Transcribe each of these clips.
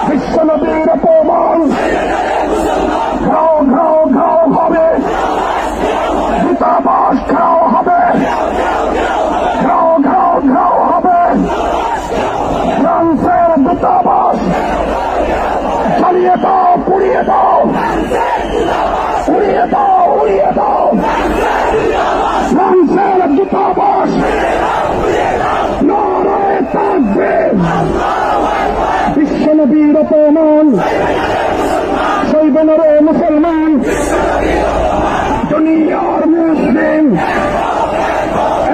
বিশ্বনবীর অপমান ঘাও ঘাও ঘাও হবে, দূতাবাস ঘাও হবে, ঘাও ঘাও ঘাও হবে। ফ্রান্সের দূতাবাস জ্বালিয়ে দাও, পুড়িয়ে দাও, উড়িয়ে দাও, উড়িয়ে দাও। ফ্রান্সের দূতাবাস নারায়ে তাকবীর। বিশ্বনবীর অপমান সইবে না রে মুসলমান, দুনিয়ার মুসলিম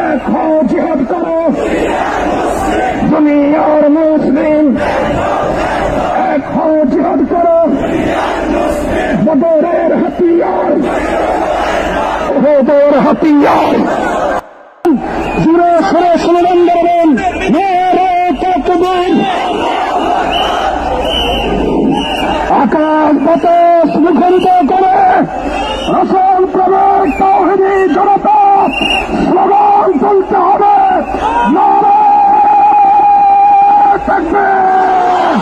এক হও, জিহাদ করো। দুনিয়ার মুসলিম এক হও, জিহাদ করো। বদরের হাতিয়ার, ওহুদের হাতিয়ার। জুড়ে সরে স্লোগান দেবেন, নারায়ে তাকবীর। আকাশ বাতাস মুখরিত করে রাসূল প্রেমের তাওহীদি জনতা স্লোগান তুলতে হবে, নারায়ে তাকবীর,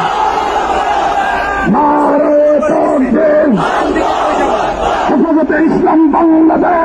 নারায়ে তাকবীর। হেফাজতে ইসলাম বাংলাদেশ